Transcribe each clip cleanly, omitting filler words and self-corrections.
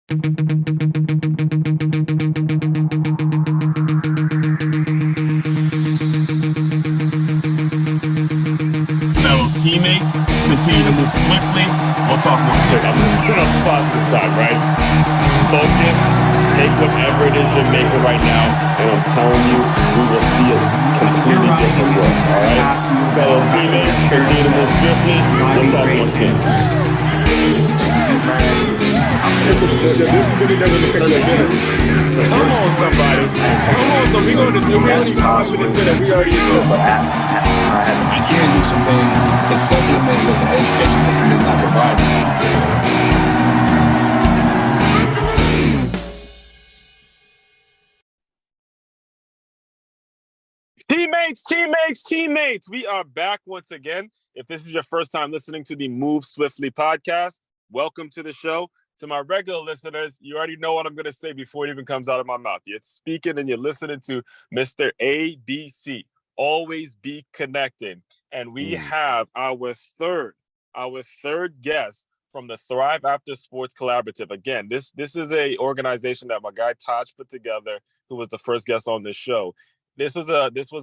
Fellow teammates, continue to move swiftly. We'll talk more soon. I'm put on the positive side, right? Focus, take whatever it is you're making right now, and I'm telling you, we will see a completely different world, all right? Fellow teammates, continue to move swiftly. We'll talk more soon. This really doesn't affect your dinner. Come on, somebody. Come on, so we're going to do really confident that we already know. I can do some things to supplement what the education system is not providing. Teammates, we are back once again. If this is your first time listening to the Move Swiftly podcast, welcome to the show. To my regular listeners, you already know what I'm going to say before it even comes out of my mouth. You're speaking and you're listening to Mr. ABC. Always be connecting. And we have our third guest from the Thrive After Sports Collaborative. Again, this is a organization that my guy Taj put together, who was the first guest on this show. This was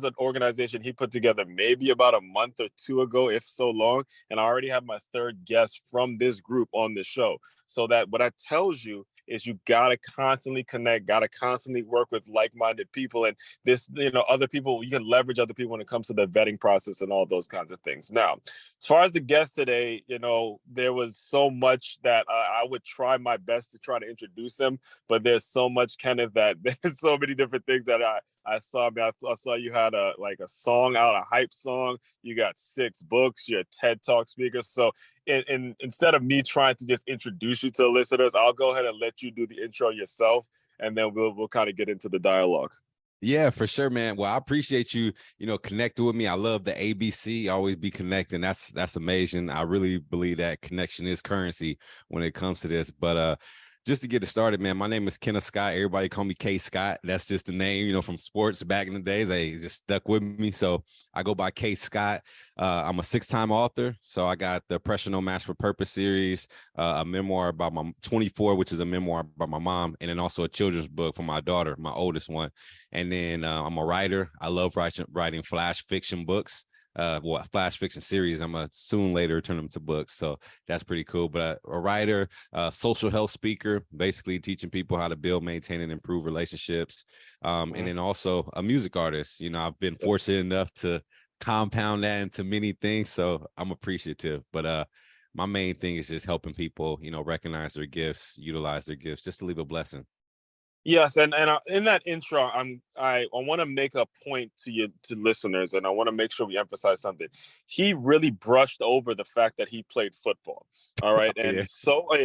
an organization he put together maybe about a month or two ago, if so long. And I already have my third guest from this group on the show. So that what that tells you is you got to constantly connect, got to constantly work with like-minded people. And this, other people, you can leverage other people when it comes to the vetting process and all those kinds of things. Now, as far as the guest today, there was so much that I would try my best to try to introduce him, but there's so much, Kenneth, that there's so many different things that I saw. I saw you had a song out, a hype song. You got 6 books. You're a TED Talk speaker. So instead of me trying to just introduce you to the listeners, I'll go ahead and let you do the intro yourself, and then we'll kind of get into the dialogue. Yeah, for sure, man. Well, I appreciate you, connecting with me. I love the ABC, always be connecting. That's amazing. I really believe that connection is currency when it comes to this. But just to get it started, man, my name is K.Scott. Everybody call me K.Scott. That's just the name, from sports back in the days. They just stuck with me. So I go by K.Scott. I'm a 6-time author. So I got the Pressure No Match for Purpose series, a memoir about my 24, which is a memoir about my mom, and then also a children's book for my daughter, my oldest one. And then I'm a writer. I love writing flash fiction books. Flash fiction series. I'm gonna soon later turn them to books, so that's pretty cool. But a writer, social health speaker, basically teaching people how to build, maintain, and improve relationships. And then also a music artist. I've been fortunate enough to compound that into many things, so I'm appreciative. But my main thing is just helping people, recognize their gifts, utilize their gifts, just to leave a blessing. Yes, and in that intro, I want to make a point to listeners, and I want to make sure we emphasize something. He really brushed over the fact that he played football. All right, and Yeah.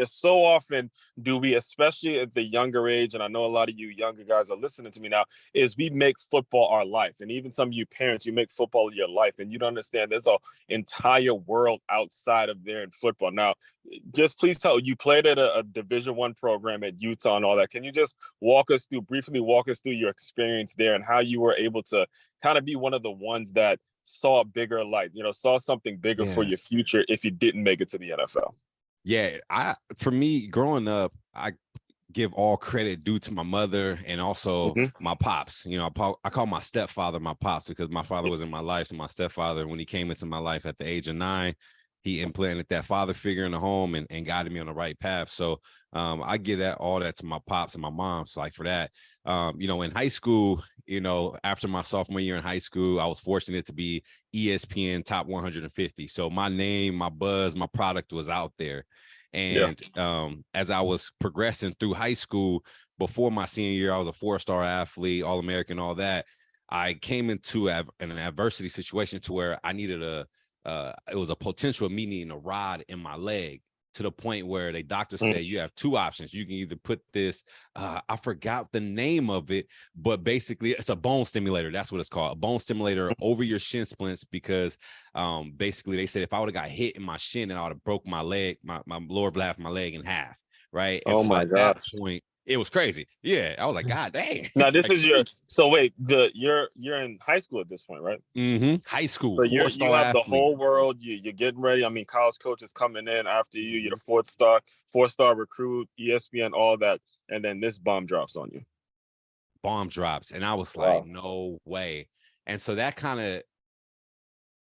so often do we, especially at the younger age, and I know a lot of you younger guys are listening to me now, is we make football our life, and even some of you parents, you make football your life, and you don't understand there's an entire world outside of there in football. Now, just please tell, you played at a Division I program at Utah and all that. Can you just briefly walk us through your experience there and how you were able to kind of be one of the ones that saw a bigger light, saw something bigger for your future if you didn't make it to the NFL? Yeah, for me, growing up, I give all credit due to my mother and also my pops. I call my stepfather my pops because my father was in my life. So my stepfather, when he came into my life at the age of 9, he implanted that father figure in the home and guided me on the right path. So I give all that to my pops and my mom. So like for that, in high school, after my sophomore year in high school, I was fortunate to be ESPN top 150. So my name, my buzz, my product was out there. And as I was progressing through high school, before my senior year, I was a 4-star athlete, All-American, all that. I came into an adversity situation to where I needed it was a potential of me needing a rod in my leg, to the point where the doctor said, you have 2 options. You can either put this, I forgot the name of it, but basically it's a bone stimulator. That's what it's called, a bone stimulator over your shin splints, because basically they said if I would have got hit in my shin, and I would have broke my leg, my lower half of my leg in half. Right. And Oh so my at gosh. that point, it was crazy. Yeah, I was like, God dang. Now this Like, is your. So wait, you're in high school at this point, right? high school, So you 4-star have the athlete. whole world. You're getting ready. I mean, college coaches coming in after you. You're the four-star recruit, ESPN, all that, and then this bomb drops on you. Bomb drops, and I was like, Wow. no way. And so that kind of,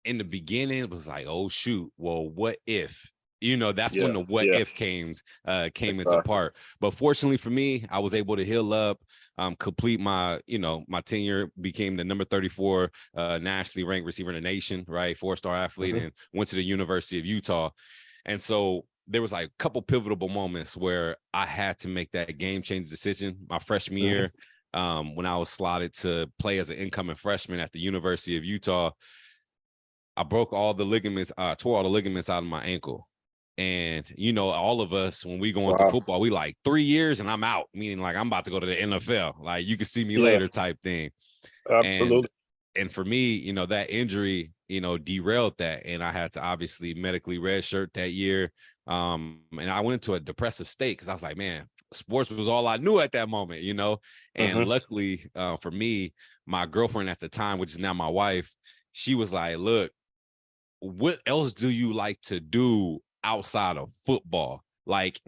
in the beginning, it was like, oh shoot, well, what if? That's when the what if came into part. But fortunately for me, I was able to heal up, complete my tenure, became the number 34 nationally ranked receiver in the nation, right? 4-star athlete, and went to the University of Utah. And so there was like a couple pivotal moments where I had to make that game-changing decision my freshman year, when I was slotted to play as an incoming freshman at the University of Utah. I broke all the ligaments, tore all the ligaments out of my ankle. And, all of us, when we go into football, we like 3 years and I'm out, meaning like I'm about to go to the NFL. Like, you can see me later type thing. Absolutely. And for me, that injury, derailed that. And I had to obviously medically redshirt that year. And I went into a depressive state because I was like, man, sports was all I knew at that moment, And luckily for me, my girlfriend at the time, which is now my wife, she was like, look, what else do you like to do outside of football? Like,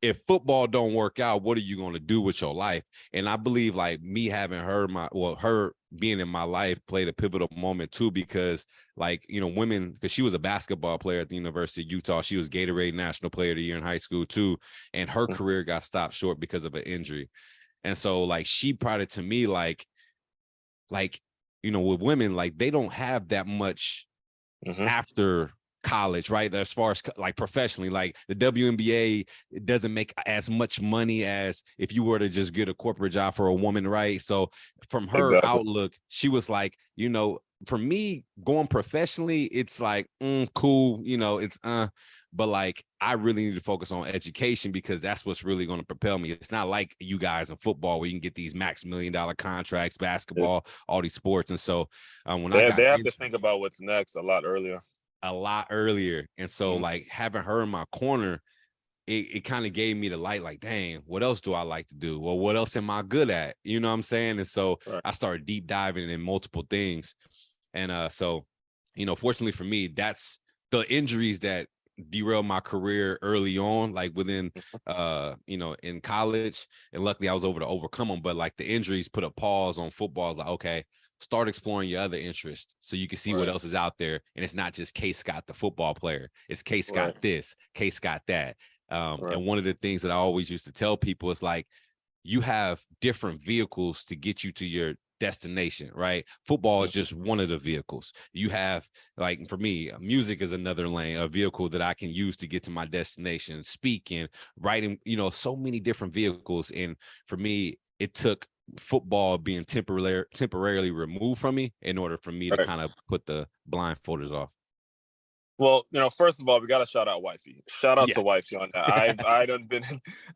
if football don't work out, what are you going to do with your life? And I believe like me having her being in my life played a pivotal moment too, because like, women, because she was a basketball player at the University of Utah. She was Gatorade National Player of the Year in high school too. And her career got stopped short because of an injury. And so like, she brought it to me like, with women, like they don't have that much after college, right? As far as like professionally, like the WNBA, it doesn't make as much money as if you were to just get a corporate job for a woman, right? So from her outlook, she was like, for me going professionally, it's like cool, it's but like I really need to focus on education because that's what's really going to propel me. It's not like you guys in football where you can get these max $1 million contracts, basketball, all these sports. And so when they have to think about what's next a lot earlier. And so like having her in my corner, it kind of gave me the light, like, dang, what else do I like to do? Well, what else am I good at? You know what I'm saying? And so I started deep diving in multiple things. And so, fortunately for me, that's the injuries that derailed my career early on, like within, in college. And luckily I was able to overcome them. But like the injuries put a pause on football. Like, okay, start exploring your other interests so you can see what else is out there. And it's not just K.Scott, the football player. It's K.Scott this, K.Scott that. And one of the things that I always used to tell people is like, you have different vehicles to get you to your destination, right? Football is just one of the vehicles. You have, like, for me, music is another lane, a vehicle that I can use to get to my destination, speaking, writing, so many different vehicles. And for me, it took football being temporarily removed from me in order for me to kind of put the blindfolders off. Well, first of all, we got to shout out wifey. Shout out to wifey on that.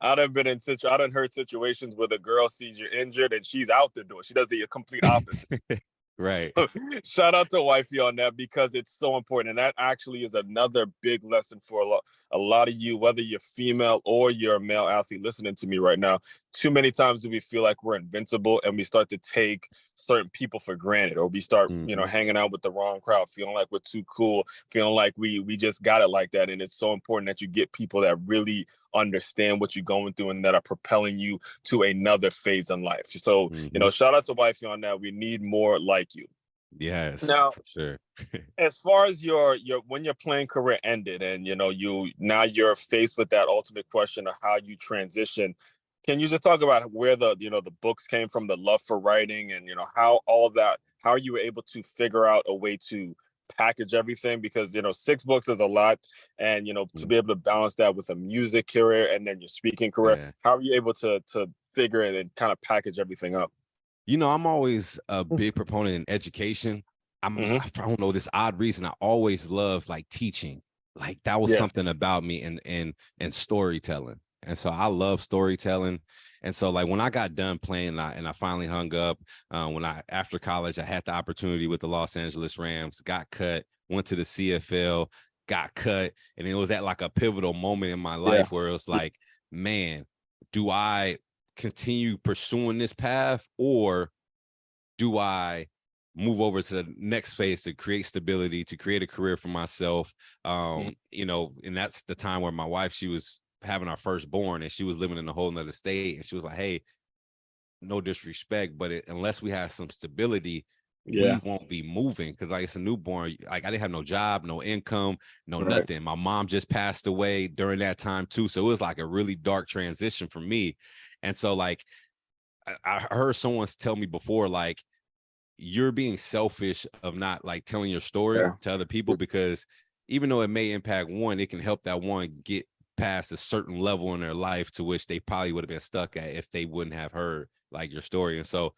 I done heard situations where the girl sees you're injured and she's out the door. She does the complete opposite. Right. So, shout out to wifey on that because it's so important. And that actually is another big lesson for a lot of you, whether you're female or you're a male athlete listening to me right now. Too many times do we feel like we're invincible and we start to take certain people for granted, or we start, hanging out with the wrong crowd, feeling like we're too cool, feeling like we just got it like that. And it's so important that you get people that really understand what you're going through and that are propelling you to another phase in life. So, shout out to wifey on that. We need more like you. Yes, now, for sure. As far as your when your playing career ended and you're faced with that ultimate question of how you transition, can you just talk about where the books came from, the love for writing, and how all of that, how you were able to figure out a way to package everything? Because 6 books is a lot, and to be able to balance that with a music career and then your speaking career, how are you able to figure it and kind of package everything up? I'm always a big proponent in education. I don't know, this odd reason, I always loved like teaching. Like that was something about me and storytelling. And so I love storytelling. And so like when I got done playing and I finally hung up, after college, I had the opportunity with the Los Angeles Rams, got cut, went to the CFL, got cut. And it was at like a pivotal moment in my life where it was like, man, do I continue pursuing this path, or do I move over to the next phase to create stability, to create a career for myself? You know, and that's the time where my wife, she was having our firstborn and she was living in a whole nother state. And she was like, hey, no disrespect, but unless we have some stability, we won't be moving. Cause like, it's a newborn. Like, I didn't have no job, no income, no nothing. My mom just passed away during that time too. So it was like a really dark transition for me. And so like, I heard someone tell me before, like, you're being selfish of not like telling your story to other people, because even though it may impact one, it can help that one get past a certain level in their life to which they probably would have been stuck at if they wouldn't have heard like your story. And so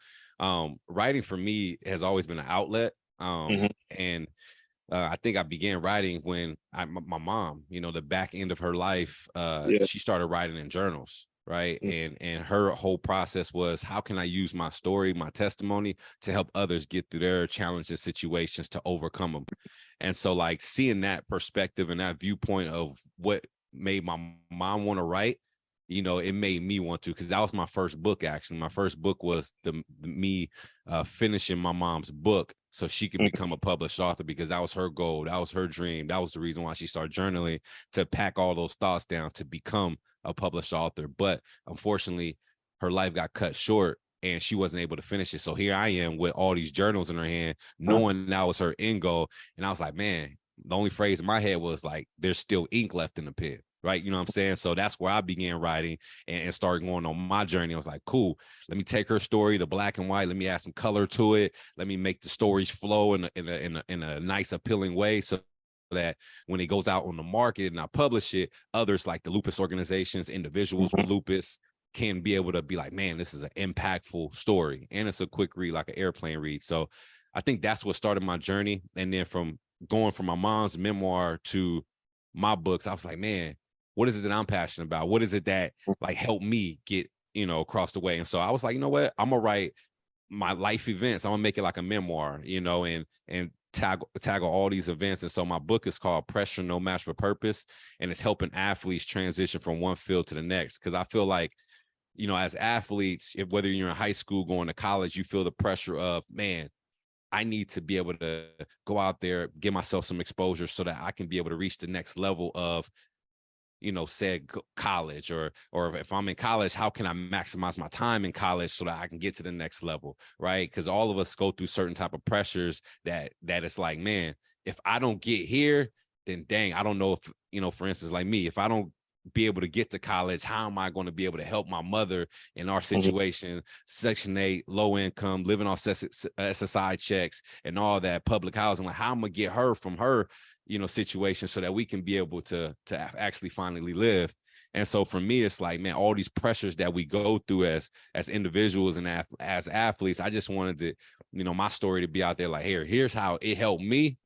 writing for me has always been an outlet. And I think I began writing when my mom, you know, the back end of her life, she started writing in journals. Right. And her whole process was, how can I use my story, my testimony, to help others get through their challenges, situations, to overcome them. And so like seeing that perspective and that viewpoint of what made my mom want to write, you know, it made me want to, because that was my first book. Actually, my first book was me finishing my mom's book so she could become a published author, because that was her goal. That was her dream. That was the reason why she started journaling, to pack all those thoughts down to become a published author. But unfortunately, her life got cut short and she wasn't able to finish it. So here I am with all these journals in her hand, knowing that was her end goal. And I was like, man, the only phrase in my head was like, there's still ink left in the pen. Right. You know what I'm saying? So that's where I began writing and started going on my journey. I was like, cool, let me take her story, the black and white. Let me add some color to it. Let me make the stories flow in a nice, appealing way, so that when it goes out on the market and I publish it, others like the lupus organizations, individuals with lupus, can be able to be like, man, this is an impactful story. And it's a quick read, like an airplane read. So I think that's what started my journey. And then from going from my mom's memoir to my books, I was like, man, what is it that I'm passionate about? What is it that like helped me get, you know, across the way? And so I was like, you know what, I'm gonna write my life events. I'm gonna make it like a memoir, you know, and tackle all these events. And so my book is called Pressure No Match for Purpose, and it's helping athletes transition from one field to the next. Because I feel like, you know, as athletes, if whether you're in high school, going to college, you feel the pressure of, man, I need to be able to go out there, give myself some exposure so that I can be able to reach the next level of, you know, said college, or if I'm in college, how can I maximize my time in college so that I can get to the next level, right? Because all of us go through certain type of pressures that it's like, man, if I don't get here, then dang, I don't know if, you know, for instance, like me, if I don't be able to get to college, how am I going to be able to help my mother in our situation, Section 8, low income, living on SSI checks and all that, public housing? Like, how am I going to get her from her, you know, situation so that we can be able to actually finally live? And so for me, it's like, man, all these pressures that we go through as individuals and as athletes, I just wanted to, you know, my story to be out there like, here's how it helped me.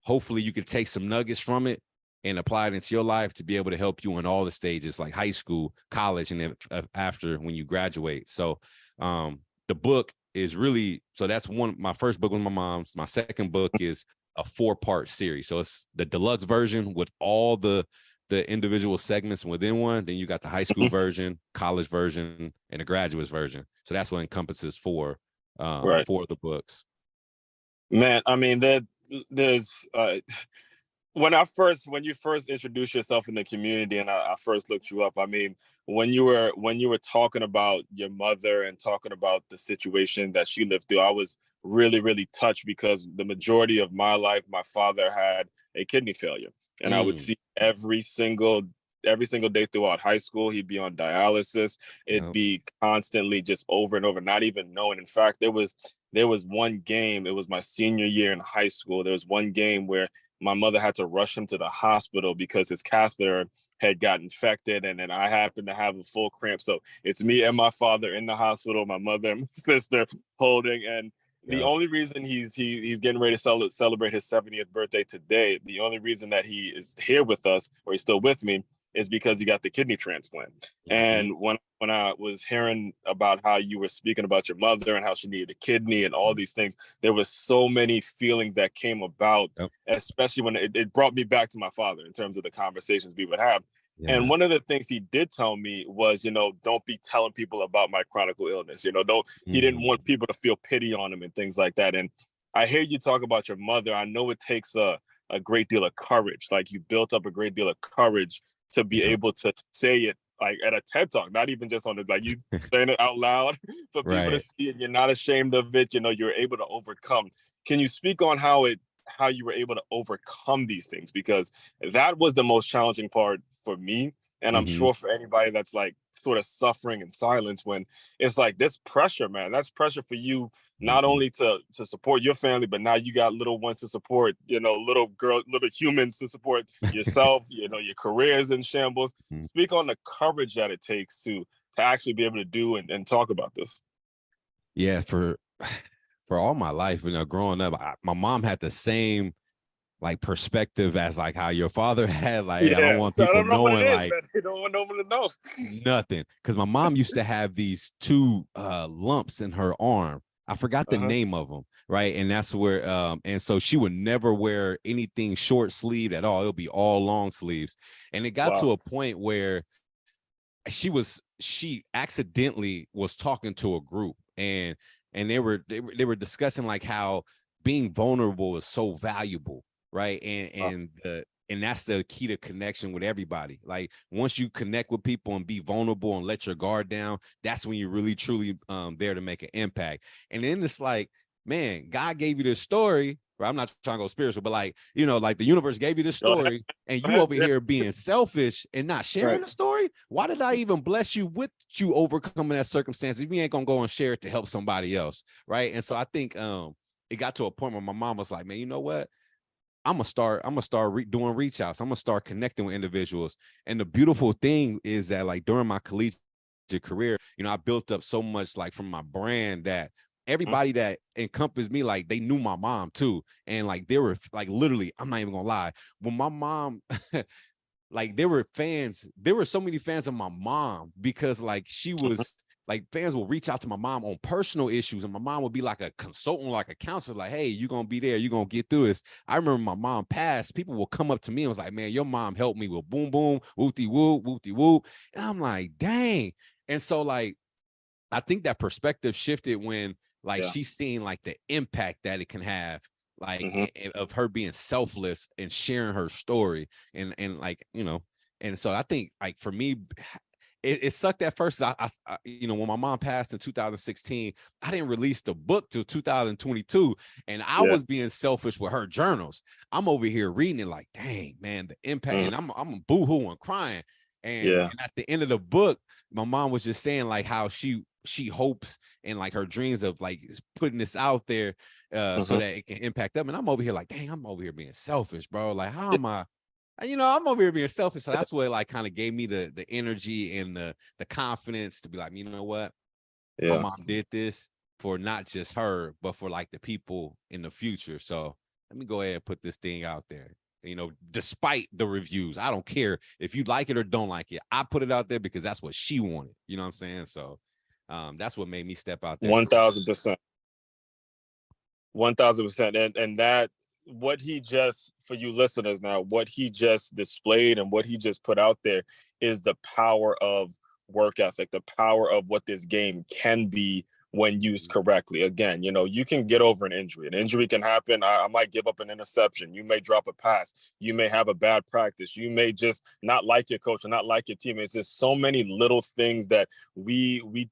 Hopefully you can take some nuggets from it and apply it into your life to be able to help you in all the stages, like high school, college, and then after when you graduate. So the book is really, so that's my first book with my mom's. My second book is a 4-part series. So it's the deluxe version with all the individual segments within one. Then you got the high school version, college version, and the graduate's version. So that's what encompasses four of the books. Man, I mean, there's when you first introduced yourself in the community and I first looked you up, I mean, when you were talking about your mother and talking about the situation that she lived through, I was really, really touched, because the majority of my life, my father had a kidney failure, and I would see every single day throughout high school, he'd be on dialysis. It'd be constantly just over and over, not even knowing. In fact, there was one game, it was my senior year in high school. There was one game where my mother had to rush him to the hospital because his catheter had got infected, and then I happened to have a full cramp. So it's me and my father in the hospital, my mother and my sister holding. And the only reason he's getting ready to celebrate his 70th birthday today, the only reason that he is here with us, or he's still with me, is because he got the kidney transplant. And when I was hearing about how you were speaking about your mother and how she needed a kidney and all these things, there was so many feelings that came about, especially when it brought me back to my father in terms of the conversations we would have. And one of the things he did tell me was, don't be telling people about my chronic illness. He didn't want people to feel pity on him and things like that. And I hear you talk about your mother. I know it takes a great deal of courage. Like, you built up a great deal of courage to be able to say it, like, at a TED Talk, not even just on it, like, you saying it out loud for people to see it. You're not ashamed of it. You're able to overcome. Can you speak on how you were able to overcome these things? Because that was the most challenging part for me. And I'm sure for anybody that's like sort of suffering in silence, when it's like this pressure, man, that's pressure for you, not only to support your family, but now you got little ones to support, little humans to support yourself, your career is in shambles. Speak on the courage that it takes to actually be able to do and talk about this. Yeah, for all my life, growing up, my mom had the same like perspective as like how your father had. Like, I don't want people knowing, like, they don't want no one to know nothing. Because my mom used to have these two lumps in her arm. I forgot the name of them, right? And that's where and so she would never wear anything short sleeved at all. It'll be all long sleeves. And it got to a point where she accidentally was talking to a group, and they were discussing like how being vulnerable is so valuable, right? And that's the key to connection with everybody. Like, once you connect with people and be vulnerable and let your guard down, that's when you're really truly there to make an impact. And then it's like, man, God gave you this story, right? I'm not trying to go spiritual, but like, like the universe gave you this story, and you over here being selfish and not sharing the story. Why did I even bless you with you overcoming that circumstance if you ain't gonna go and share it to help somebody else, right? And so I think it got to a point where my mom was like, man, you know what? I'm gonna start doing reach outs. I'm gonna start connecting with individuals. And the beautiful thing is that, like, during my collegiate career, I built up so much, like, from my brand, that everybody that encompassed me, like, they knew my mom too. And like, they were like, literally, I'm not even gonna lie, when my mom like, there were so many fans of my mom, because like, she was like, fans will reach out to my mom on personal issues, and my mom would be like a consultant, like a counselor, like, hey, you're gonna be there, you're gonna get through this. I remember my mom passed, people will come up to me and was like, man, your mom helped me with boom boom, whoopty whoop, whoopty whoop. And I'm like, dang. And so, like, I think that perspective shifted when, like, she's seeing like the impact that it can have, like, of her being selfless and sharing her story, and like, and so I think, like, for me, it sucked at first. I when my mom passed in 2016, I didn't release the book till 2022, and I was being selfish with her journals. I'm over here reading it like, dang, man, the impact, and I'm boo-hooing, crying, and at the end of the book, my mom was just saying like how she hopes and like her dreams of like putting this out there so that it can impact them. And I'm over here like, dang, I'm over here being selfish, bro. Like, how am I? I'm over here being selfish. So that's what, like, kind of gave me the energy and the confidence to be like, you know what? My mom did this for not just her, but for like the people in the future. So let me go ahead and put this thing out there. Despite the reviews, I don't care if you like it or don't like it. I put it out there because that's what she wanted. You know what I'm saying? So that's what made me step out there. 1,000%. 1,000%. And that, what he just, for you listeners now, what he just displayed and what he just put out there is the power of work ethic, the power of what this game can be when used correctly. Again, you can get over an injury. An injury can happen. I might give up an interception. You may drop a pass. You may have a bad practice. You may just not like your coach or not like your teammates. There's so many little things that we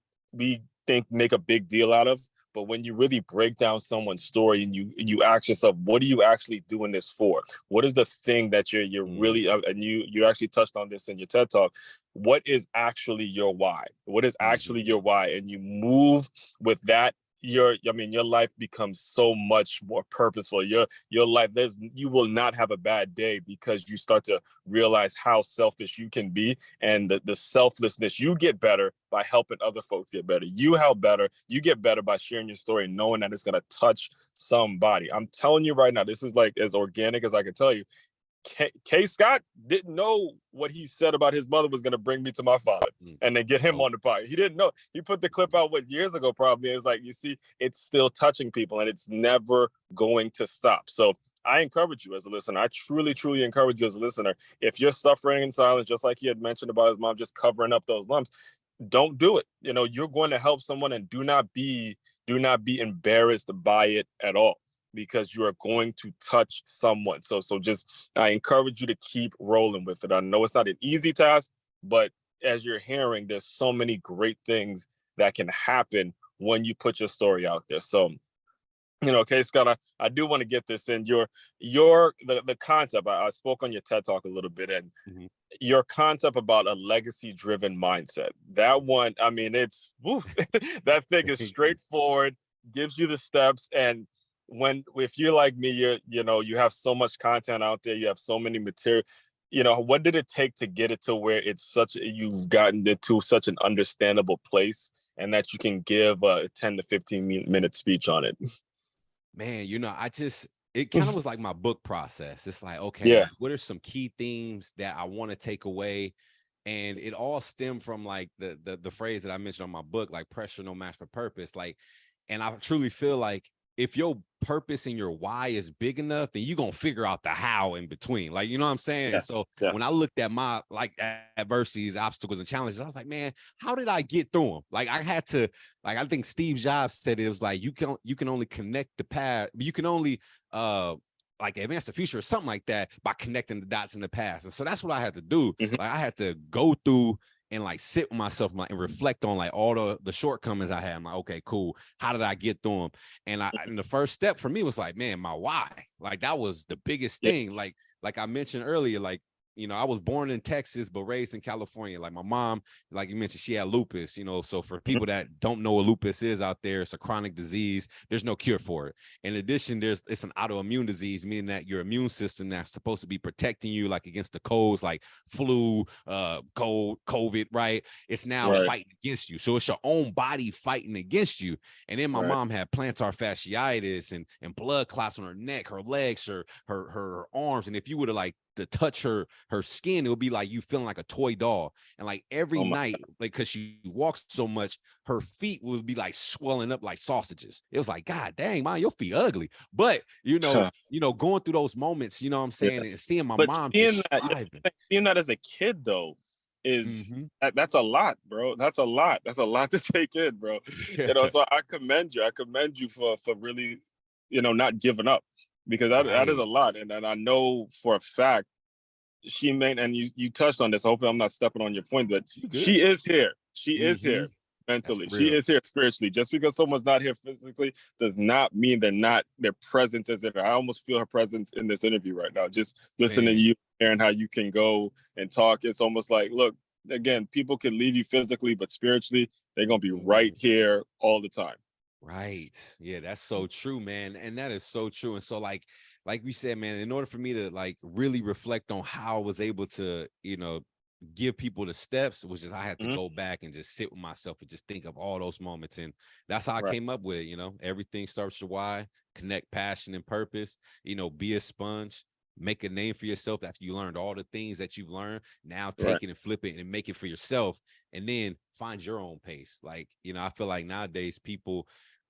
think make a big deal out of. But when you really break down someone's story and you ask yourself, what are you actually doing this for? What is the thing that you're really, and you actually touched on this in your TED Talk, what is actually your why? What is actually your why? And you move with that, your life becomes so much more purposeful. Your life, you will not have a bad day because you start to realize how selfish you can be, and the selflessness. You get better by helping other folks get better. You get better by sharing your story, knowing that it's going to touch somebody. I'm telling you right now, this is like as organic as I can tell you. K.Scott didn't know what he said about his mother was going to bring me to my father and then get him on the pod. He didn't know. He put the clip out years ago, probably. It's like, you see, it's still touching people and it's never going to stop. So I encourage you as a listener. I truly, truly encourage you as a listener. If you're suffering in silence, just like he had mentioned about his mom just covering up those lumps, don't do it. You're going to help someone, and do not be embarrassed by it at all, because you are going to touch someone. So just, I encourage you to keep rolling with it. I know it's not an easy task, but as you're hearing, there's so many great things that can happen when you put your story out there. So, K.Scott, I do want to get this in. The concept. I spoke on your TED Talk a little bit, and Mhm. your concept about a legacy-driven mindset. That one, I mean, it's woof. That thing is straightforward, gives you the steps, and if you're like me, you have so much content out there, you have so many material. What did it take to get it to where you've gotten it to such an understandable place, and that you can give a 10 to 15-minute speech on it? Man, it kind of was like my book process. It's like, okay, Yeah. like, what are some key themes that I want to take away? And it all stemmed from like the phrase that I mentioned on my book, like pressure no match for purpose. Like, and I truly feel like if your purpose and your why is big enough, then you're gonna figure out the how in between. Like, you know what I'm saying? Yeah. And so Yes. when I looked at my like adversities, obstacles, and challenges, I was like, man, how did I get through them? Like, I had to, like, I think Steve Jobs said it was like you can only connect the past, you can only like advance the future or something like that by connecting the dots in the past. And so that's what I had to do. Mhm. Like, I had to go through and like sit with myself and reflect on like all the shortcomings I had. I'm like, okay, cool. How did I get through them? And the first step for me was like, man, my why. Like, that was the biggest Yeah. thing. Like I mentioned earlier, like, I was born in Texas, but raised in California. Like, my mom, like you mentioned, she had lupus, so for people that don't know what lupus is out there, it's a chronic disease. There's no cure for it. In addition, it's an autoimmune disease, meaning that your immune system that's supposed to be protecting you, like against the colds, like flu, cold, COVID, right? It's now Right. fighting against you. So it's your own body fighting against you. And then my Right. mom had plantar fasciitis and blood clots on her neck, her legs, her arms. And if you would have like to touch her skin, it would be like you feeling like a toy doll. And like every Oh my night, like, because she walks so much, her feet would be like swelling up like sausages. It was like, God dang, man, your feet ugly. But going through those moments, you know what I'm saying, Yeah. and seeing my But mom seeing just that, striving. seeing that as a kid though, is Mhm. that's a lot, bro. That's a lot. That's a lot to take in, bro. Yeah. So I commend you. I commend you for really, not giving up, because that is Right. a lot. And I know for a fact she may, and you touched on this. Hopefully I'm not stepping on your point, but You good. she is here. She is here Mhm. That's mentally. She real. is here spiritually. Just because someone's not here physically does not mean their presence is there. I almost feel her presence in this interview right now. Just listening to Man. you, and how you can go and talk. It's almost like, look, again, people can leave you physically, but spiritually, they're gonna be right Mhm. here all the time. Right. Yeah, that's so true, man. And that is so true. And so like we said, man, in order for me to like really reflect on how I was able to, give people the steps, which is I had to Mhm. go back and just sit with myself and just think of all those moments. And that's how I Right. came up with it. Everything starts with why, connect passion and purpose, be a sponge, make a name for yourself after you learned all the things that you've learned. Now Right. take it and flip it and make it for yourself. And then find your own pace. Like, I feel like nowadays people,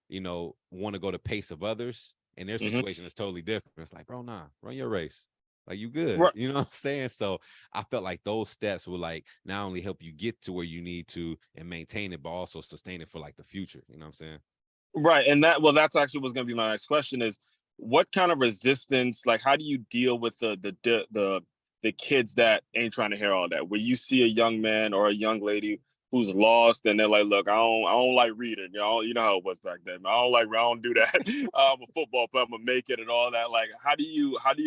want to go the pace of others, and their Mhm. situation is totally different. It's like, bro, nah, run your race. Like, you good. Right. You know what I'm saying? So I felt like those steps will like not only help you get to where you need to and maintain it, but also sustain it for like the future. You know what I'm saying? Right. And that's actually what's going to be my next question is, what kind of resistance, like, how do you deal with the kids that ain't trying to hear all that? Where you see a young man or a young lady who's lost, and they're like, look, I don't like reading. You know how it was back then. I don't do that. I'm a football player, I'm gonna make it and all that. Like,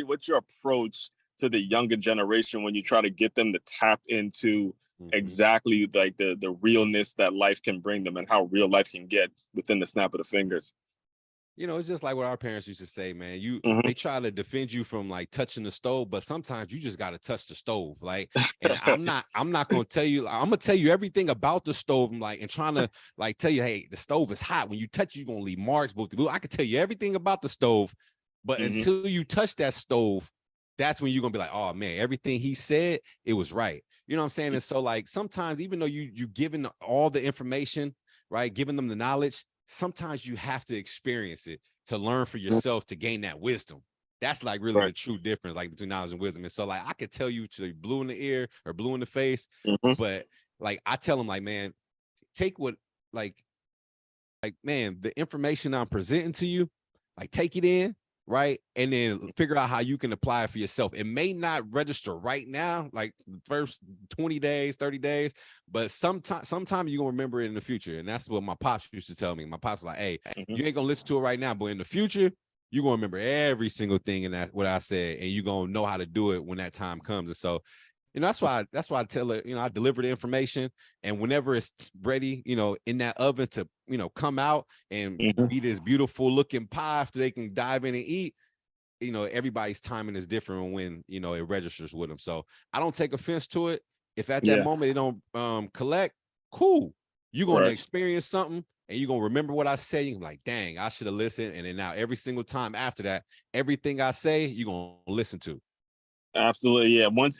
what's your approach to the younger generation when you try to get them to tap into Mhm. exactly like the realness that life can bring them, and how real life can get within the snap of the fingers? It's just like what our parents used to say, man. Hmm. They try to defend you from like touching the stove, but sometimes you just got to touch the stove. Like, and I'm not going to tell you, I'm going to tell you everything about the stove. I'm like, and trying to like tell you, hey, the stove is hot. When you touch it, you're going to leave marks. But I can tell you everything about the stove, but Hmm. until you touch that stove, that's when you're going to be like, oh man, everything he said, it was right. You know what I'm saying? And so like, sometimes even though you giving all the information, right, giving them the knowledge, sometimes you have to experience it to learn for yourself, to gain that wisdom. That's like really the true difference, like between knowledge and wisdom. And so like I could tell you to blue in the ear or blue in the face, but like I tell them like, man, take what like man, the information I'm presenting to you, like take it in, right? And then figure out how you can apply it for yourself. It may not register right now, like the first 20 days, 30 days, but sometime you're gonna remember it in the future. And that's what my pops used to tell me. My pops was like, hey, you ain't gonna listen to it right now, but in the future, you're gonna remember every single thing in that what I said, and you're gonna know how to do it when that time comes. And so that's why I tell her, I deliver the information, and whenever it's ready, in that oven to, come out and be this beautiful looking pie after they can dive in and eat, everybody's timing is different when, it registers with them. So I don't take offense to it. If at that moment they don't collect, cool. You're going to experience something and you're going to remember what I say. You're like, dang, I should have listened. And then now every single time after that, everything I say, you're going to listen to. Absolutely. Yeah. Once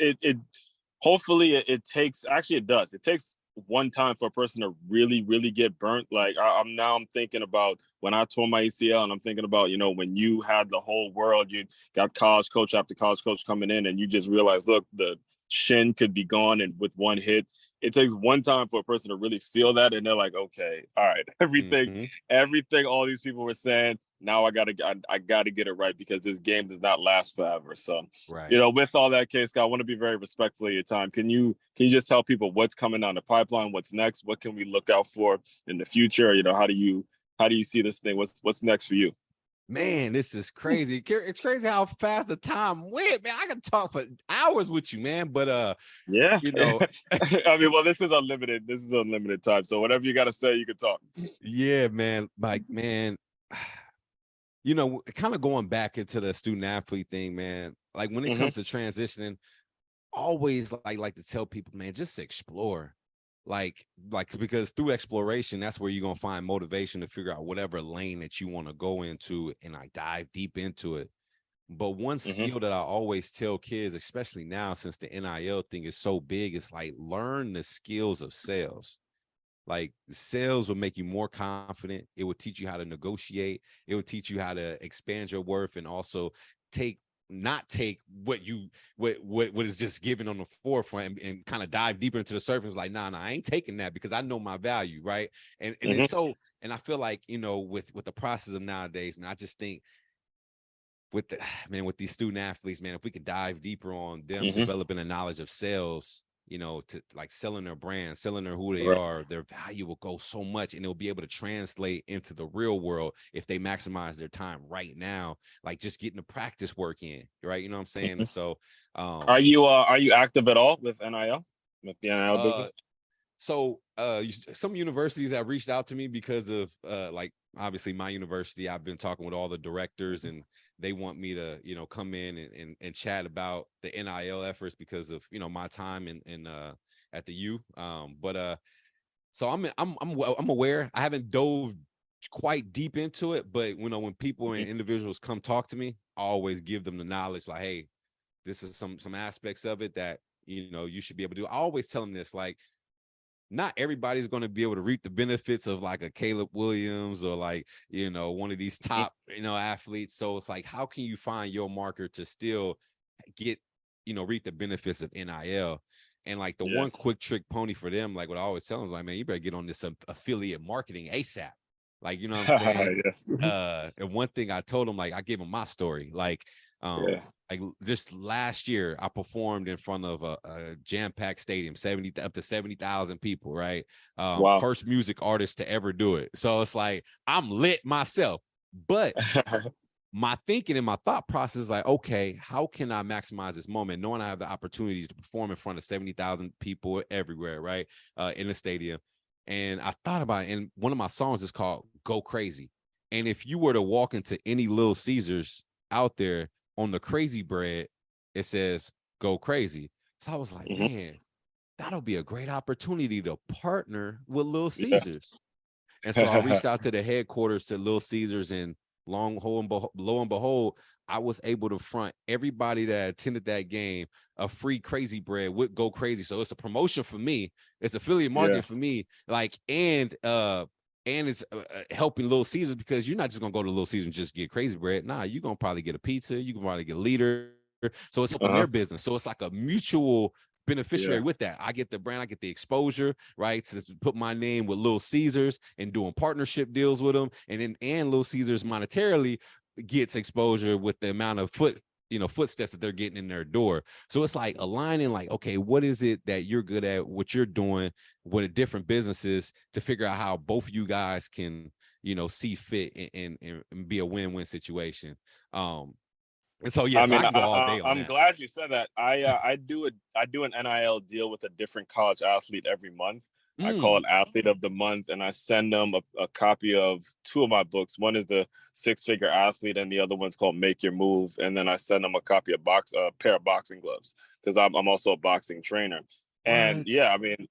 hopefully it takes, actually it does. It takes one time for a person to really, really get burnt. Like I'm thinking about when I tore my ACL, and I'm thinking about, when you had the whole world, you got college coach after college coach coming in, and you just realize, look, the shin could be gone, and with one hit, it takes one time for a person to really feel that, and they're like, okay, all right, everything all these people were saying, now I gotta get it right, because this game does not last forever. So with all that, K.Scott, I want to be very respectful of your time. Can you just tell people what's coming down the pipeline, what's next, what can we look out for in the future? How do you see this thing? What's next for you? Man, this is crazy. It's crazy how fast the time went, man. I can talk for hours with you, man. But yeah, I mean, well, this is unlimited. This is unlimited time. So whatever you got to say, you can talk. Yeah, man. Like, man, kind of going back into the student athlete thing, man. Like when it comes to transitioning, always like to tell people, man, just explore. Like because through exploration, that's where you're gonna find motivation to figure out whatever lane that you want to go into and like dive deep into it. But one skill that I always tell kids, especially now since the NIL thing is so big, is like learn the skills of sales. Like sales will make you more confident. It will teach you how to negotiate. It will teach you how to expand your worth, and also not take what is just given on the forefront and kind of dive deeper into the surface. Like, nah, I ain't taking that because I know my value, right? And it's so, and I feel like, with the process of nowadays, man, I just think with these student athletes, man, if we could dive deeper on them developing a knowledge of sales, to like selling their brand, selling who they are, their value will go so much, and it'll be able to translate into the real world if they maximize their time right now, like just getting the practice work in, right? You know what I'm saying? And so, are you active at all with NIL, with the NIL business? So some universities have reached out to me because of like obviously my university. I've been talking with all the directors, and they want me to, come in and chat about the NIL efforts because of, my time in at the U. So I'm aware. I haven't dove quite deep into it, but when people and individuals come talk to me, I always give them the knowledge, like, hey, this is some aspects of it that you should be able to do. I always tell them this, like, not everybody's going to be able to reap the benefits of like a Caleb Williams or like, one of these top, athletes. So it's like, how can you find your marker to still get, reap the benefits of NIL? And like the one quick trick pony for them, like what I always tell them is like, man, you better get on this affiliate marketing ASAP. Like, you know what I'm saying? And one thing I told them, like, I gave them my story. Like, like just last year, I performed in front of a jam-packed stadium, up to 70,000 people, right? Wow. First music artist to ever do it. So it's like, I'm lit myself. But my thinking and my thought process is like, okay, how can I maximize this moment, knowing I have the opportunity to perform in front of 70,000 people everywhere, right? In the stadium. And I thought about it, and one of my songs is called Go Crazy. And if you were to walk into any Little Caesars out there, on the crazy bread, it says Go Crazy. So I was like, man, that'll be a great opportunity to partner with Little Caesars. And so I reached out to the headquarters to Little Caesars, and lo and behold, I was able to front everybody that attended that game a free crazy bread with Go Crazy. So it's a promotion for me. It's affiliate marketing for me. Like, and and it's helping Little Caesars, because you're not just gonna go to Little Caesars and just get crazy bread. Nah, you're gonna probably get a pizza. You can probably get a leader. So it's helping their business. So it's like a mutual beneficiary with that. I get the brand, I get the exposure, right? To put my name with Little Caesars and doing partnership deals with them, and Little Caesars monetarily gets exposure with the amount of footsteps that they're getting in their door. So it's like aligning, like, okay, what is it that you're good at, what you're doing with different businesses, to figure out how both of you guys can, see fit and be a win-win situation. And so, yes, I can go all day on I'm that. glad you said that. I do an NIL deal with a different college athlete every month. I call it Athlete of the Month, and I send them a copy of 2 of my books. One is the 6-Figure Athlete, and the other one's called Make Your Move. And then I send them a copy of a pair of boxing gloves, because I'm also a boxing trainer. And yeah, I mean,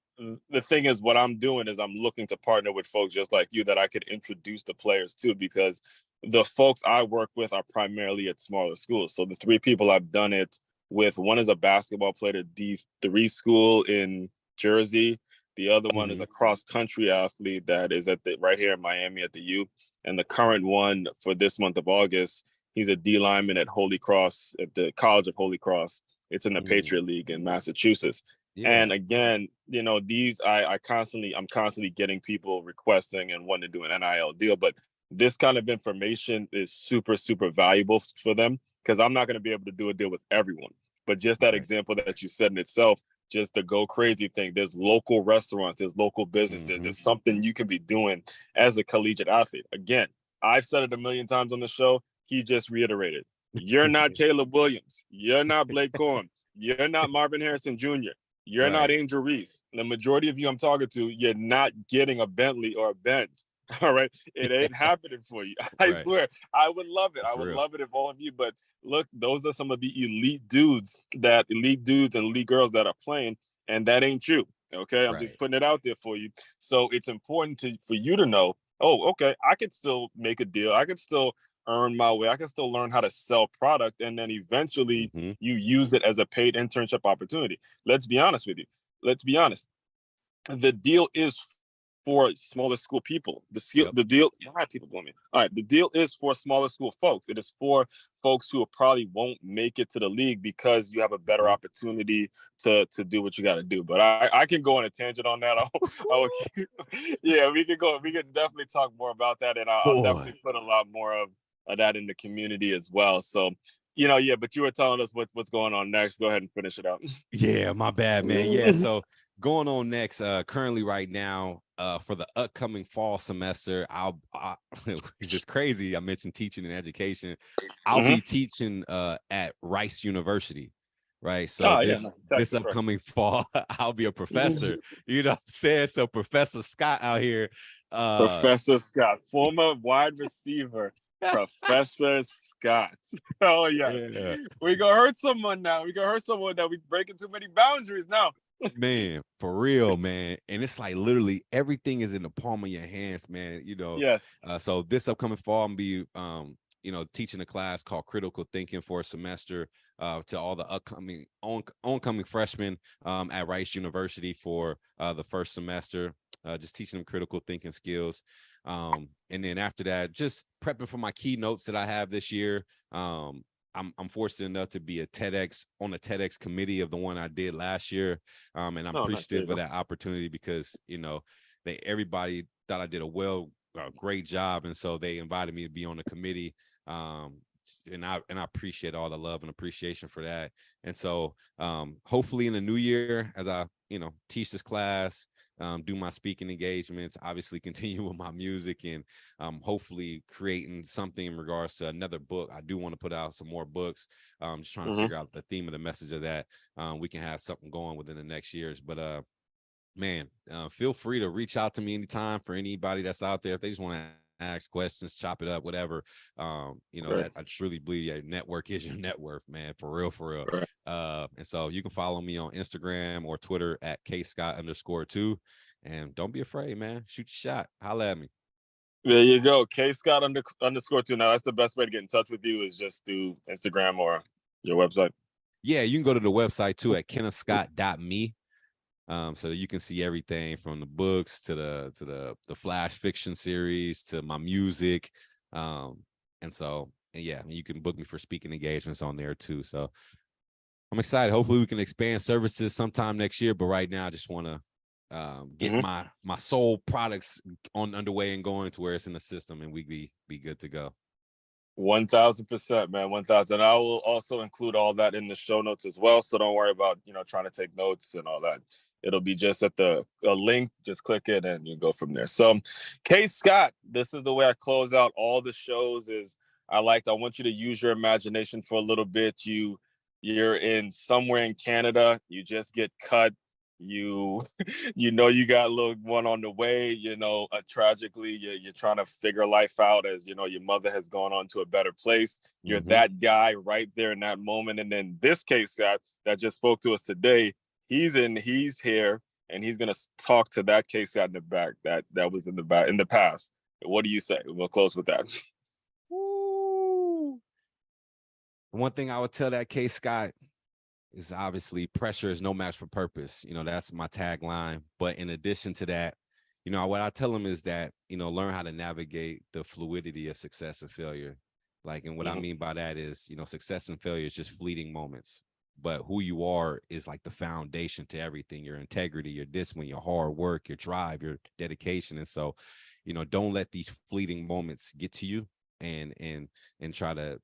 the thing is, what I'm doing is I'm looking to partner with folks just like you that I could introduce the players to, because the folks I work with are primarily at smaller schools. So the 3 people I've done it with, one is a basketball player at D3 school in Jersey. The other one is a cross-country athlete that is right here in Miami at the U. And the current one for this month of August, he's a D lineman at Holy Cross, at the College of Holy Cross. It's in the Patriot League in Massachusetts. Yeah. And again, I'm constantly getting people requesting and wanting to do an NIL deal, but this kind of information is super, super valuable for them, because I'm not going to be able to do a deal with everyone. But just that example that you said in itself, just the go crazy thing, there's local restaurants, there's local businesses, there's something you can be doing as a collegiate athlete. Again, I've said it a million times on the show. He just reiterated, you're not Caleb Williams. You're not Blake Corum. You're not Marvin Harrison Jr. You're not Angel Reese. The majority of you I'm talking to, you're not getting a Bentley or a Benz. All right. It ain't happening for you. I swear. I would love it. I would love it if all of you, but look, those are some of the elite dudes and elite girls that are playing, and that ain't you. Okay. I'm just putting it out there for you. So it's important for you to know, oh, okay, I could still make a deal. I could still earn my way. I can still learn how to sell product, and then eventually you use it as a paid internship opportunity. Let's be honest with you. Let's be honest. The deal is for smaller school people. The deal, people blow me. All right, the deal is for smaller school folks. It is for folks who probably won't make it to the league because you have a better opportunity to do what you got to do. But I can go on a tangent on that. Yeah, we can go. We can definitely talk more about that, and I'll definitely put a lot more of that in the community as well. So, but you were telling us what's going on next. Go ahead and finish it out. Yeah, my bad, man. Yeah, so going on next, currently right now, for the upcoming fall semester, it's just crazy. I mentioned teaching and education. I'll be teaching at Rice University, right? So this upcoming fall, I'll be a professor. You know what I'm saying? So Professor Scott out here. Professor Scott, former wide receiver. Professor Scott. Oh yeah. We gonna hurt someone now. We breaking too many boundaries now. Man, for real, man. And it's like literally everything is in the palm of your hands, man. Yes. So this upcoming fall, I'm be teaching a class called Critical Thinking for a semester to all the upcoming oncoming freshmen at Rice University for the first semester, just teaching them critical thinking skills. And then after that, just prepping for my keynotes that I have this year. I'm fortunate enough to be on the TEDx committee of the one I did last year. And I'm appreciative of that opportunity because, everybody thought I did a great job. And so they invited me to be on the committee. And I appreciate all the love and appreciation for that. And so hopefully in the new year, as I, teach this class, do my speaking engagements, obviously continue with my music, and hopefully creating something in regards to another book. I do want to put out some more books. Just trying to figure out the theme of the message of that. We can have something going within the next years. But man, feel free to reach out to me anytime for anybody that's out there. If they just want to ask questions, chop it up, whatever. That I truly believe your network is your net worth, man, for real. Right. And so you can follow me on Instagram or Twitter at K.Scott_2. And don't be afraid, man. Shoot your shot. Holla at me. There you go. K.Scott_2. Now that's the best way to get in touch with you is just through Instagram or your website. Yeah, you can go to the website too at kennethscott.me. So you can see everything from the books to the flash fiction series to my music. And yeah, you can book me for speaking engagements on there too. So I'm excited. Hopefully we can expand services sometime next year. But right now I just want to get my soul products underway and going to where it's in the system and we be good to go. 1,000%, man. 1,000. I will also include all that in the show notes as well. So don't worry about, trying to take notes and all that. It'll be just at a link. Just click it and you go from there. So K.Scott, this is the way I close out all the shows is I want you to use your imagination for a little bit. You're in somewhere in Canada. You just get cut. You you got a little one on the way, tragically you're trying to figure life out as your mother has gone on to a better place. You're that guy right there in that moment. And then this K.Scott that just spoke to us today, he's here and he's gonna talk to that K.Scott in the back that was in the past. What do you say? We'll close with that. One thing I would tell that K.Scott is obviously pressure is no match for purpose. That's my tagline. But in addition to that, what I tell him is that, learn how to navigate the fluidity of success and failure. And what I mean by that is, success and failure is just fleeting moments. But who you are is like the foundation to everything, your integrity, your discipline, your hard work, your drive, your dedication. And so, don't let these fleeting moments get to you and try to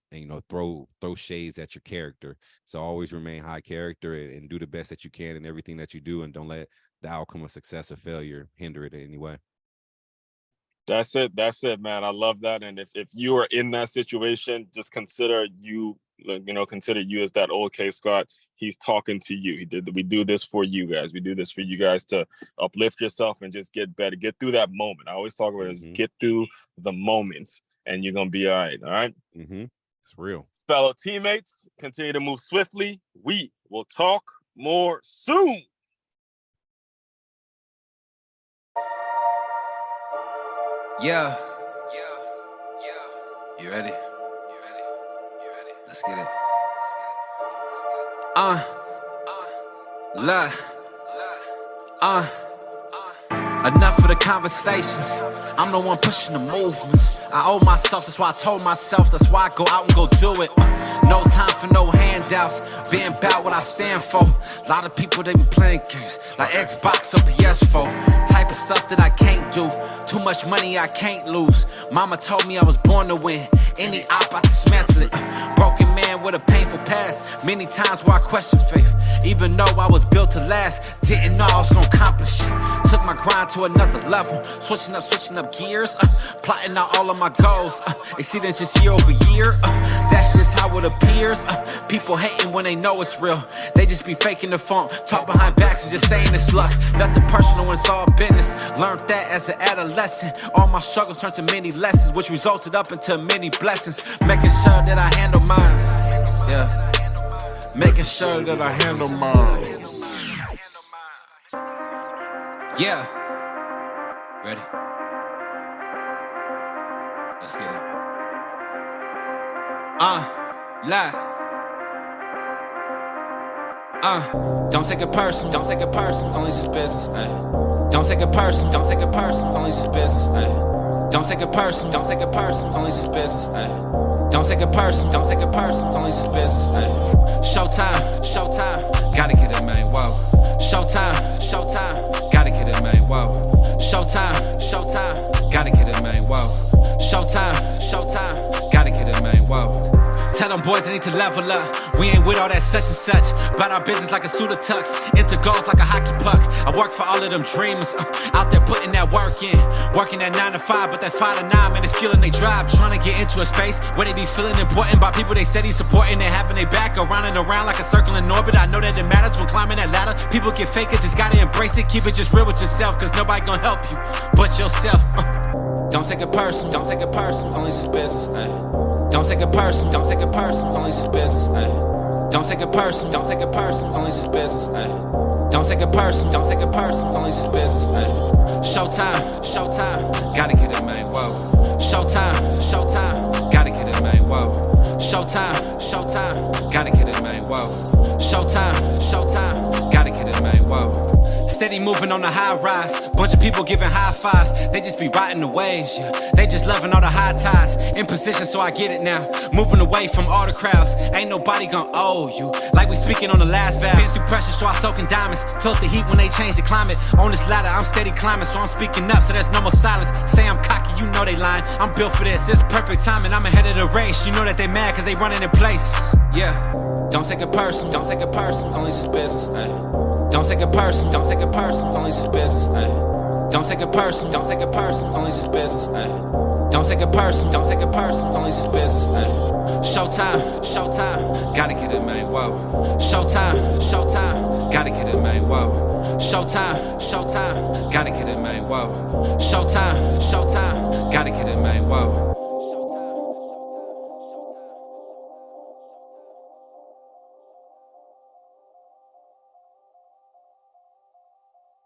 throw shades at your character. So always remain high character and do the best that you can in everything that you do, and don't let the outcome of success or failure hinder it in any way. That's it, man. I love that. And if you are in that situation, just consider you as that old K.Scott. He's talking to you. We do this for you guys. We do this for you guys to uplift yourself and just get better, get through that moment. I always talk about it, just get through the moments and you're going to be all right. All right. It's real. Fellow teammates, continue to move swiftly. We will talk more soon. Yeah. You ready? Let's get it. Enough of the conversations. I'm the one pushing the movements. I owe myself, that's why I told myself. That's why I go out and go do it. No time for no handouts. Being about what I stand for. A lot of people, they be playing games like Xbox or PS4. Type of stuff that I can't do. Too much money I can't lose. Mama told me I was born to win. Any op, I dismantle it. Broken man with a painful past. Many times where I question faith. Even though I was built to last, didn't know I was gonna accomplish it. Took my grind to another level. Switching up gears. Plotting out all of my goals. Exceeding just year over year. That's just how it appears. People hating when they know it's real. They just be faking the funk. Talk behind backs and just saying it's luck. Nothing personal when it's all business. Learned that as an adolescent. All my struggles turned to many lessons, which resulted up into many blessings. Making sure that I handle mine. Yeah. Making sure that I handle mine. Yeah. Ready? Let's get it. Don't take it personal. Don't take it personal. Only just business. Don't take it personal. Don't take it personal. Only just business. Don't take it personal. Don't take it personal. Only just business. Don't take it personal. Don't take it personal. Only just business. Showtime. Showtime. Gotta get it, man. Whoa. Showtime. Showtime. Gotta get it, man. Whoa. Showtime. Showtime. Gotta get it, man. Whoa. Showtime. Showtime. Gotta get it, man. Whoa. Tell them boys they need to level up. We ain't with all that such and such. About our business like a suit of tux. Into goals like a hockey puck. I work for all of them dreamers. Out there putting that work in. Working that 9 to 5, but that 5 to 9, man, it's fueling they drive. Trying to get into a space where they be feeling important by people they said he's supporting and having their back around and around like a circle in orbit. I know that it matters when climbing that ladder. People get fake, it just gotta embrace it. Keep it just real with yourself, cause nobody gonna help you but yourself. Don't take it personal. Don't take it personal. Only just business. Don't take it personal. Don't take it personal. Only just business. Don't take it personal. Don't take it personal. Only just business. Don't take it personal. Don't take it personal. Only just business. Showtime. Showtime. Gotta get it, man. Whoa. Showtime. Showtime. Gotta get it, man. Whoa. Showtime. Showtime. Gotta get it, man. Whoa. Showtime. Showtime. Gotta get it, man. Whoa. Steady moving on the high rise. Bunch of people giving high fives. They just be riding the waves, yeah. They just loving all the high tides. In position, so I get it now. Moving away from all the crowds. Ain't nobody gonna owe you. Like we speaking on the last vow. Been through pressure, so I soak in diamonds. Felt the heat when they changed the climate. On this ladder, I'm steady climbing, so I'm speaking up, so there's no more silence. Say I'm cocky, you know they lying. I'm built for this, it's perfect timing. I'm ahead of the race. You know that they mad cause they running in place. Yeah. Don't take it personal, don't take it personal, only just business, ayy. Don't take it personal, don't take it personal, only just business, ayy. Don't take it personal, don't take it personal, only just business, ayy. Don't take it personal, don't take it personal, only just business, ayy. Showtime, showtime, gotta get it, man, whoa. Showtime, showtime, gotta get it, man, whoa. Showtime, showtime, gotta get it, man, whoa. Showtime, showtime, gotta get it, man, whoa.